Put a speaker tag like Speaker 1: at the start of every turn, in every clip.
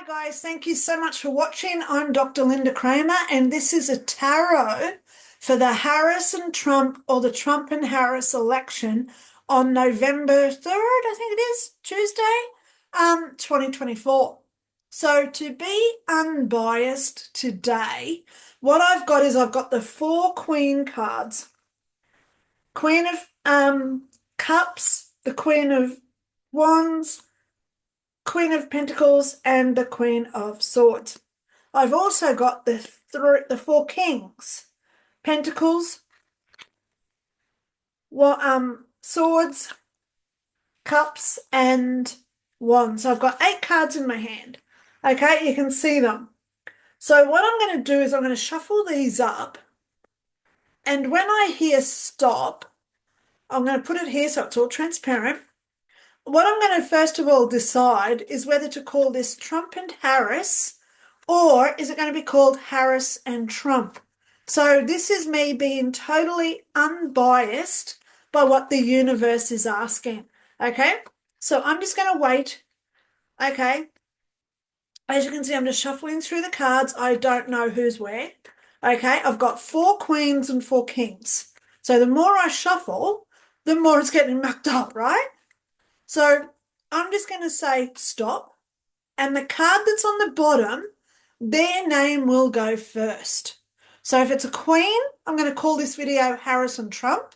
Speaker 1: Hi guys, thank you so much for watching. I'm Dr. Lynda Cramer and this is a tarot for the Harris and Trump or the Trump and Harris election on November 3rd, I think it is, Tuesday, 2024. So to be unbiased today, what I've got is I've got the four Queen cards. Queen of Cups, the Queen of Wands, Queen of Pentacles and the Queen of Swords. I've also got the four kings, Pentacles, Swords, Cups, and Wands. So I've got 8 cards in my hand. Okay, you can see them. So what I'm going to do is I'm going to shuffle these up, and when I hear stop, I'm going to put it here so it's all transparent. What I'm going to first of all decide is whether to call this Trump and Harris, or is it going to be called Harris and Trump? So this is me being totally unbiased by what the universe is asking. Okay, so I'm just going to wait. Okay, as you can see, I'm just shuffling through the cards. I don't know who's where. Okay, I've got 4 queens and 4 kings. So the more I shuffle, the more it's getting mucked up, right? So I'm just going to say stop. And the card that's on the bottom, their name will go first. So if it's a queen, I'm going to call this video Harris and Trump.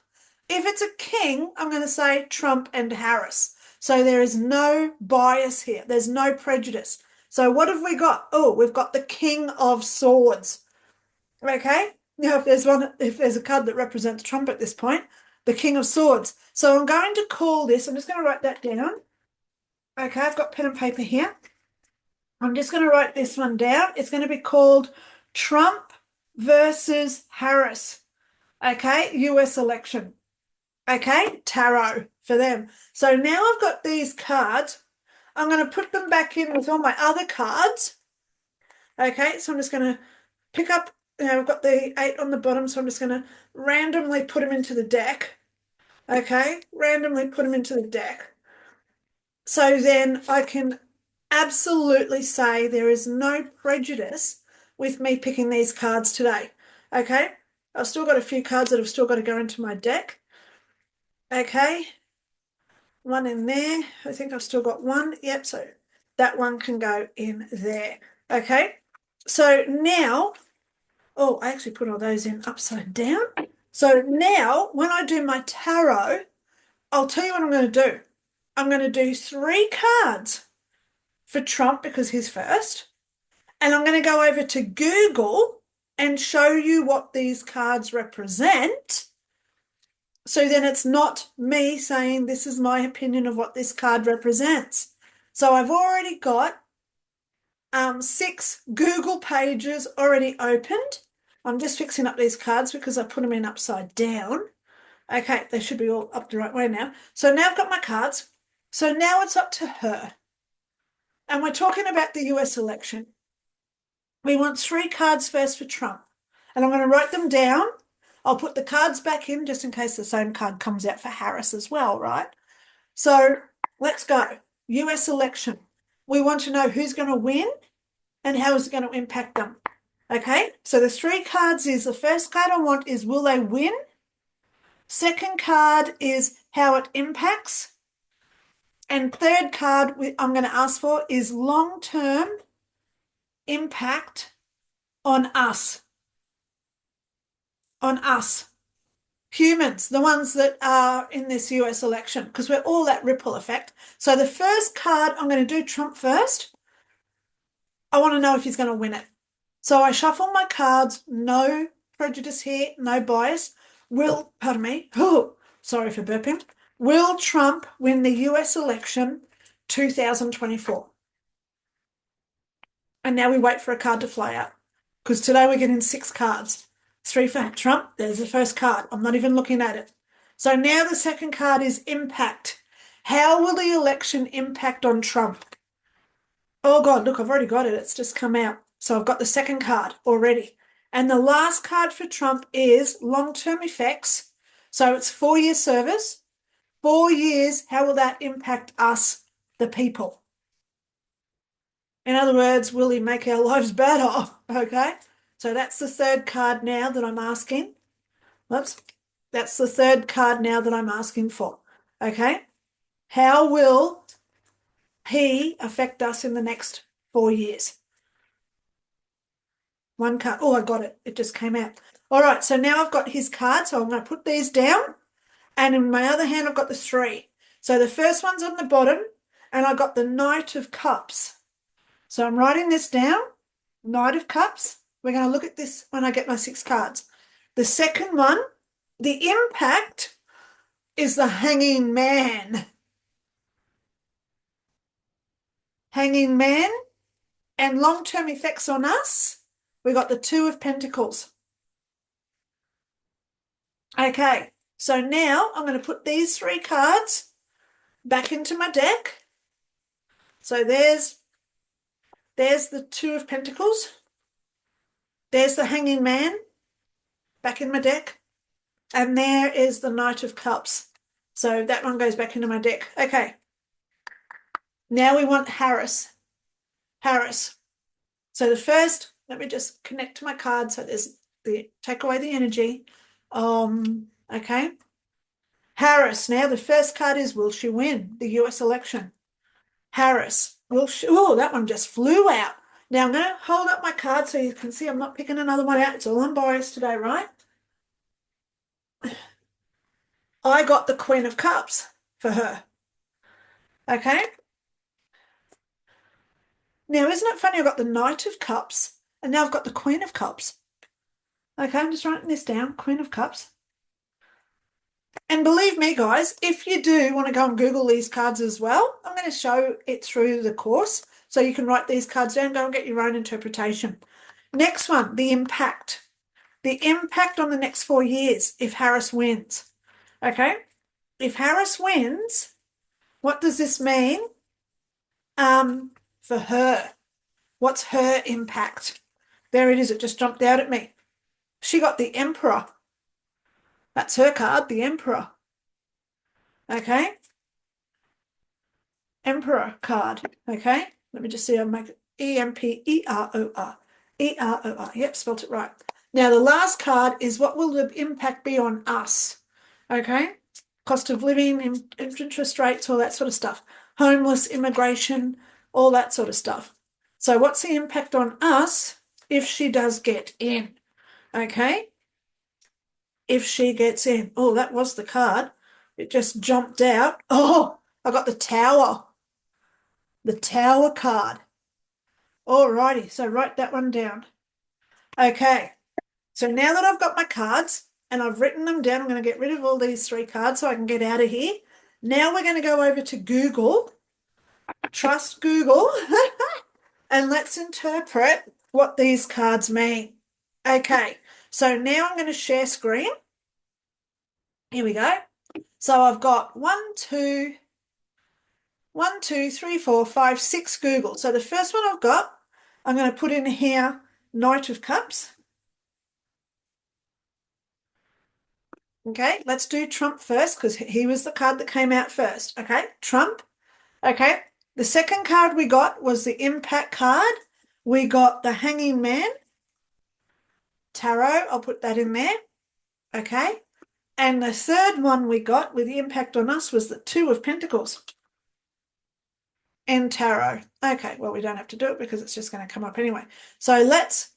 Speaker 1: If it's a king, I'm going to say Trump and Harris. So there is no bias here. There's no prejudice. So what have we got? Oh, we've got the King of Swords. Okay. Now, if there's a card that represents Trump at this point, the King of Swords. So I'm going to call this, I'm just going to write that down. Okay, I've got pen and paper here. I'm just going to write this one down. It's going to be called Trump versus Harris. Okay, US election. Okay, tarot for them. So now I've got these cards. I'm going to put them back in with all my other cards. Okay, so I'm just going to pick up, I've got the 8 on the bottom, so I'm just going to randomly put them into the deck. Okay, randomly put them into the deck. So then I can absolutely say there is no prejudice with me picking these cards today. Okay, I've still got a few cards that have still got to go into my deck. Okay, one in there. I think I've still got one. Yep, so that one can go in there. Okay, so now, oh, I actually put all those in upside down. So now when I do my tarot, I'll tell you what I'm going to do. I'm going to do 3 cards for Trump because he's first. And I'm going to go over to Google and show you what these cards represent. So then it's not me saying this is my opinion of what this card represents. So I've already got 6 Google pages already opened. I'm just fixing up these cards because I put them in upside down. Okay, they should be all up the right way now. So now I've got my cards. So now it's up to her. And we're talking about the US election. We want 3 cards first for Trump. And I'm going to write them down. I'll put the cards back in just in case the same card comes out for Harris as well, right? So let's go. US election. We want to know who's going to win and how is it going to impact them. Okay, so the 3 cards is, the first card I want is will they win? Second card is how it impacts. And third card I'm going to ask for is long-term impact on us. On us. Humans, the ones that are in this US election, because we're all that ripple effect. So the first card, I'm going to do Trump first. I want to know if he's going to win it. So I shuffle my cards, no prejudice here, no bias. Pardon me, oh, sorry for burping. Will Trump win the US election 2024? And now we wait for a card to fly out. Because today we're getting 6 cards. 3 for Trump, there's the first card. I'm not even looking at it. So now the second card is impact. How will the election impact on Trump? Oh God, look, I've already got it. It's just come out. So I've got the second card already. And the last card for Trump is long-term effects. So it's 4-year service. 4 years, how will that impact us, the people? In other words, will he make our lives better? Okay. So that's the third card now that I'm asking. Whoops. That's the third card now that I'm asking for. Okay. How will he affect us in the next 4 years? One card. Oh, I got it. It just came out. All right. So now I've got his card. So I'm going to put these down. And in my other hand, I've got the three. So the first one's on the bottom, and I got the Knight of Cups. So I'm writing this down. Knight of Cups. We're going to look at this when I get my 6 cards. The second one, the impact, is the Hanging Man. Hanging Man. And long-term effects on us, we got the Two of Pentacles. Okay, so now I'm going to put these 3 cards back into my deck. So there's the Two of Pentacles. There's the Hanging Man back in my deck. And there is the Knight of Cups. So that one goes back into my deck. Okay. Now we want Harris. Harris. So the first, let me just connect to my card. So there's take away the energy. Okay. Harris. Now the first card is, will she win the US election? Harris. Will she? Oh, that one just flew out. Now I'm going to hold up my card so you can see I'm not picking another one out. It's all unbiased today, right? I got the Queen of Cups for her. Okay. Now, isn't it funny? I've got the Knight of Cups and now I've got the Queen of Cups. Okay, I'm just writing this down. Queen of Cups. And believe me, guys, if you do want to go and Google these cards as well, I'm going to show it through the course. So you can write these cards down, go and get your own interpretation. Next one, the impact. The impact on the next 4 years if Harris wins. Okay? If Harris wins, what does this mean for her? What's her impact? There it is. It just jumped out at me. She got the Emperor. That's her card, the Emperor. Okay? Emperor card. Okay? Let me just see. I'll make it E-M-P-E-R-O-R. E-R-O-R. Yep, spelled it right. Now, the last card is, what will the impact be on us? Okay? Cost of living, interest rates, all that sort of stuff. Homeless, immigration, all that sort of stuff. So what's the impact on us if she does get in? Okay? If she gets in. Oh, that was the card. It just jumped out. Oh, I got the Tower. The Tower card. Alrighty, so write that one down. Okay, so now that I've got my cards and I've written them down, I'm going to get rid of all these 3 cards so I can get out of here. Now we're going to go over to Google. Trust Google. And let's interpret what these cards mean. Okay, so now I'm going to share screen. Here we go. So I've got 1, 2, 3, 4, 5, 6 Google. So the first one I've got, I'm going to put in here Knight of Cups. Okay, let's do Trump first because he was the card that came out first. Okay, Trump. Okay, the second card we got was the Impact card. We got the Hanging Man. Tarot, I'll put that in there. Okay, and the third one we got with the impact on us was the Two of Pentacles. And Tarot. Okay, well, we don't have to do it because it's just going to come up anyway. So let's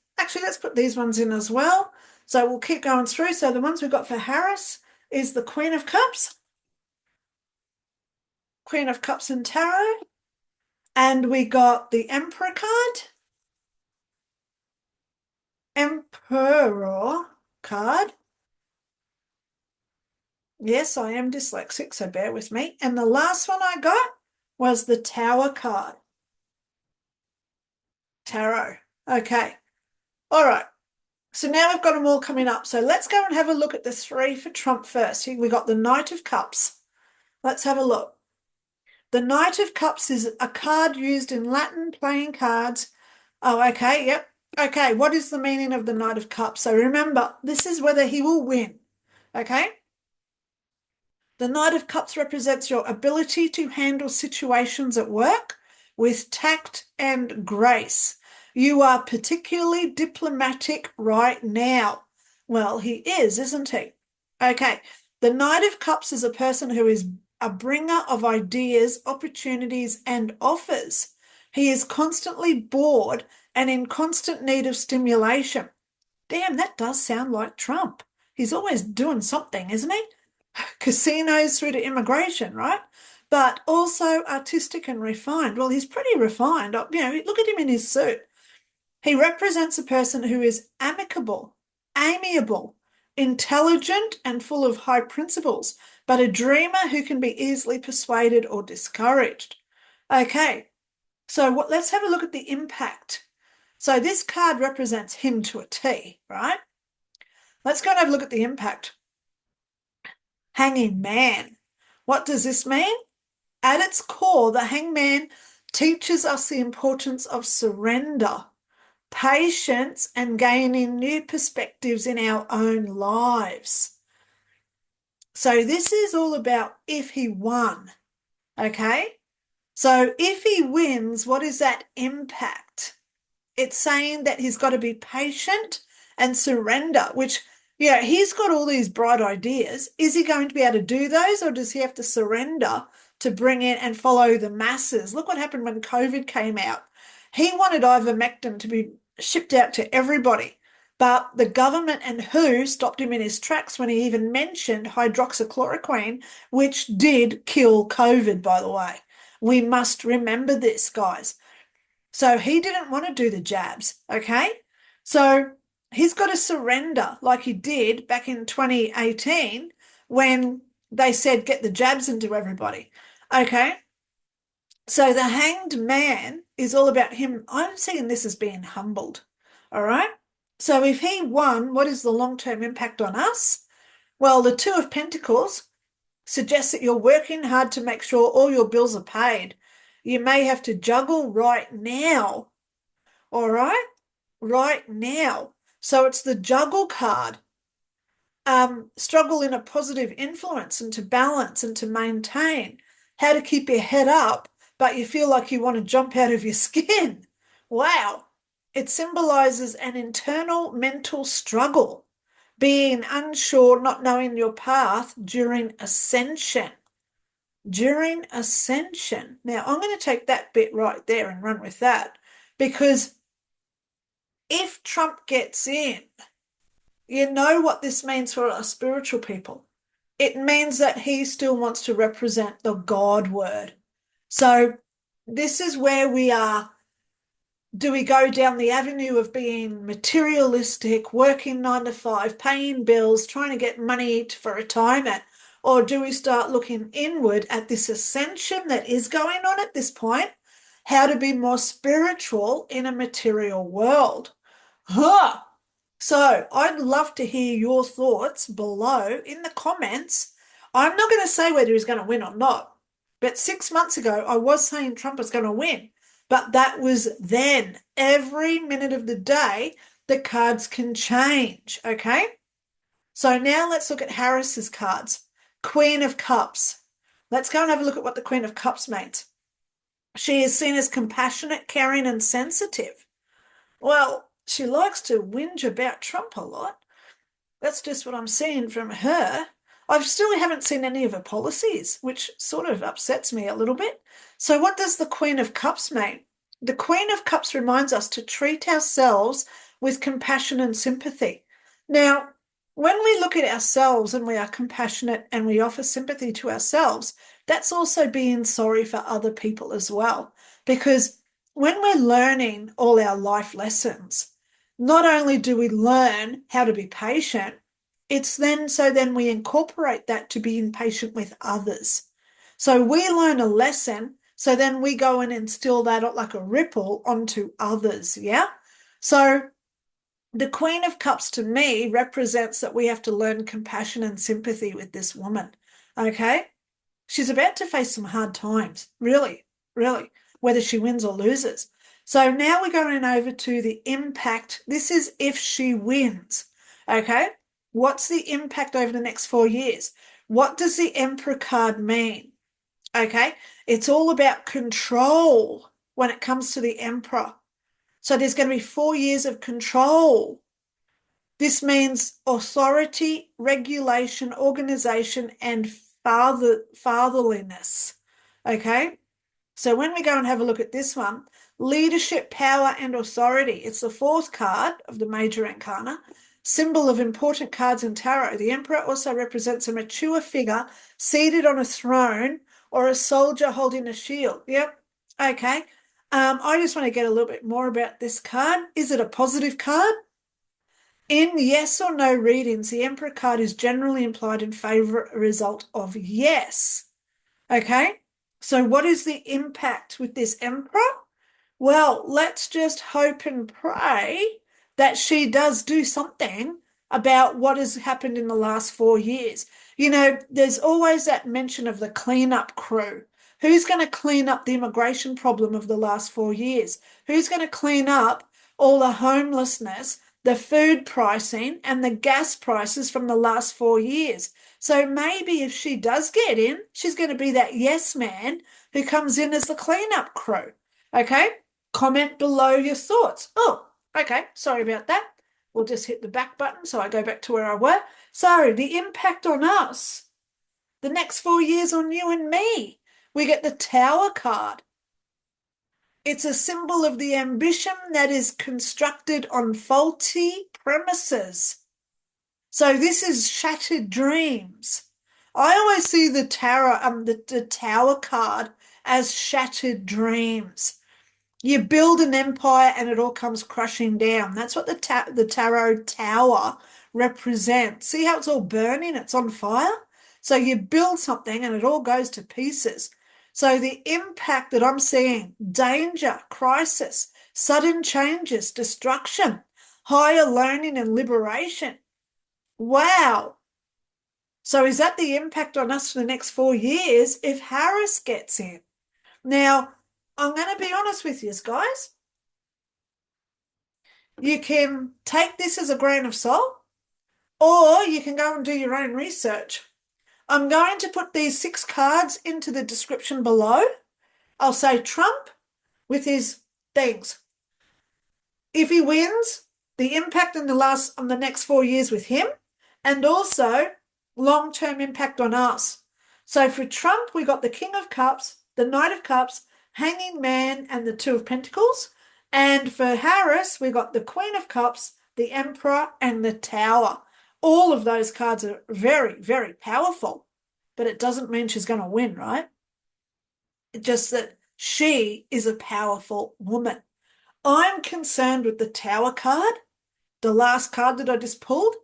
Speaker 1: put these ones in as well. So we'll keep going through. So the ones we've got for Harris is the Queen of Cups. Queen of Cups and Tarot. And we got the Emperor card. Emperor card. Yes, I am dyslexic, so bear with me. And the last one I got was the Tower card. Tarot. Okay. All right. So now we've got them all coming up. So let's go and have a look at the 3 for Trump first. We got the Knight of Cups. Let's have a look. The Knight of Cups is a card used in Latin playing cards. Oh, okay. Yep. Okay. What is the meaning of the Knight of Cups? So remember, this is whether he will win. Okay. The Knight of Cups represents your ability to handle situations at work, with tact and grace. You are particularly diplomatic right now. Well, he is, isn't he? Okay. The Knight of Cups is a person who is a bringer of ideas, opportunities, and offers. He is constantly bored and in constant need of stimulation. Damn, that does sound like Trump. He's always doing something, isn't he? Casinos through to immigration, right? But also artistic and refined. Well, he's pretty refined. Look at him in his suit. He represents a person who is amicable, amiable, intelligent, and full of high principles, but a dreamer who can be easily persuaded or discouraged. Okay, so let's have a look at the impact. So this card represents him to a T, right? Let's go and have a look at the impact. Hanging man. What does this mean? At its core, the hangman teaches us the importance of surrender, patience, and gaining new perspectives in our own lives. So this is all about if he won, okay? So if he wins, what is that impact? It's saying that he's got to be patient and surrender, which, he's got all these bright ideas. Is he going to be able to do those, or does he have to surrender to bring in and follow the masses? Look what happened when COVID came out. He wanted ivermectin to be shipped out to everybody, but the government and WHO stopped him in his tracks when he even mentioned hydroxychloroquine, which did kill COVID, by the way. We must remember this, guys. So he didn't want to do the jabs, okay? So he's got to surrender like he did back in 2018 when they said get the jabs into everybody, okay? So the hanged man is all about him. I'm seeing this as being humbled, all right? So if he won, what is the long-term impact on us? Well, the Two of Pentacles suggests that you're working hard to make sure all your bills are paid. You may have to juggle right now, all right? Right now. So it's the juggle card. Struggle in a positive influence and to balance and to maintain. How to keep your head up, but you feel like you want to jump out of your skin. Wow. It symbolizes an internal mental struggle, being unsure, not knowing your path during ascension. During ascension. Now, I'm going to take that bit right there and run with that, because if Trump gets in, you know what this means for us spiritual people. It means that he still wants to represent the God word. So this is where we are. Do we go down the avenue of being materialistic, working 9 to 5, paying bills, trying to get money for retirement? Or do we start looking inward at this ascension that is going on at this point? How to be more spiritual in a material world. Huh. So I'd love to hear your thoughts below in the comments. I'm not going to say whether he's going to win or not, but 6 months ago I was saying Trump was going to win, but that was then. Every minute of the day, the cards can change, okay? So now let's look at Harris's cards. Queen of Cups. Let's go and have a look at what the Queen of Cups means. She is seen as compassionate, caring, and sensitive. Well, she likes to whinge about Trump a lot. That's just what I'm seeing from her. I still haven't seen any of her policies, which sort of upsets me a little bit. So what does the Queen of Cups mean? The Queen of Cups reminds us to treat ourselves with compassion and sympathy. Now, when we look at ourselves and we are compassionate and we offer sympathy to ourselves, that's also being sorry for other people as well. Because when we're learning all our life lessons, not only do we learn how to be patient, it's then we incorporate that to being patient with others. So we learn a lesson, so then we go and instill that like a ripple onto others, yeah? So the Queen of Cups to me represents that we have to learn compassion and sympathy with this woman, okay? She's about to face some hard times, really, really, whether she wins or loses. So now we're going over to the impact. This is if she wins, okay? What's the impact over the next 4 years? What does the Emperor card mean? Okay, it's all about control. when it comes to the Emperor. So there's going to be 4 years of control. This means authority, regulation, organization, and fatherliness. Okay? So when we go and have a look at this one, leadership, power, and authority. It's the fourth card of the major arcana, symbol of important cards in tarot. The Emperor also represents a mature figure seated on a throne or a soldier holding a shield. Yep. Okay. I just want to get a little bit more about this card. Is it a positive card? In yes or no readings, the Emperor card is generally implied in favor of a result of yes. Okay, so what is the impact with this Emperor? Well, let's just hope and pray that she does do something about what has happened in the last 4 years. You know, there's always that mention of the cleanup crew. Who's going to clean up the immigration problem of the last 4 years? Who's going to clean up all the homelessness, the food pricing, and the gas prices from the last 4 years? So maybe if she does get in, she's going to be that yes man who comes in as the cleanup crew. Okay? Comment below your thoughts. Oh, okay. Sorry about that. We'll just hit the back button so I go back to where I were. So the impact on us, the next 4 years on you and me. We get the Tower card. It's a symbol of the ambition that is constructed on faulty premises. So this is shattered dreams. I always see the Tower card as shattered dreams. You build an empire and it all comes crashing down. That's what the Tarot Tower represents. See how it's all burning? It's on fire. So you build something and it all goes to pieces. So the impact that I'm seeing, danger, crisis, sudden changes, destruction, higher learning and liberation. Wow. So is that the impact on us for the next 4 years if Harris gets in? Now, I'm going to be honest with you guys. You can take this as a grain of salt, or you can go and do your own research. I'm going to put these 6 cards into the description below. I'll say Trump with his things. If he wins, the impact on the next 4 years with him, and also long-term impact on us. So for Trump, we got the King of Cups, the Knight of Cups, Hanging Man, and the Two of Pentacles. And for Harris, we got the Queen of Cups, the Emperor, and the Tower. All of those cards are very, very powerful, but it doesn't mean she's going to win, right? It's just that she is a powerful woman. I'm concerned with the Tower card, the last card that I just pulled,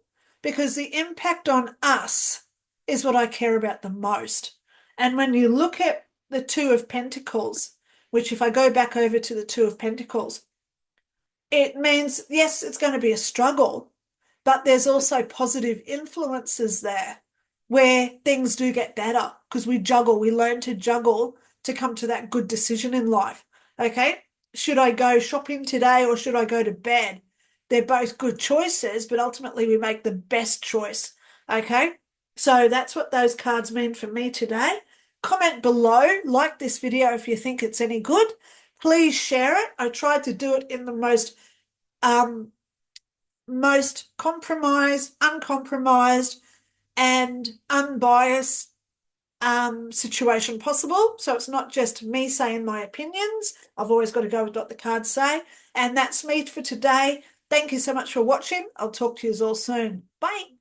Speaker 1: because the impact on us is what I care about the most. And when you look at the Two of Pentacles, which if I go back over to the Two of Pentacles, it means, yes, it's going to be a struggle, but there's also positive influences there where things do get better because we learn to juggle to come to that good decision in life. Okay? Should I go shopping today or should I go to bed? They're both good choices, but ultimately we make the best choice. Okay? So that's what those cards mean for me today. Comment below, like this video if you think it's any good. Please share it. I tried to do it in the most uncompromised, and unbiased situation possible. So it's not just me saying my opinions. I've always got to go with what the cards say. And that's me for today. Thank you so much for watching. I'll talk to you all soon. Bye.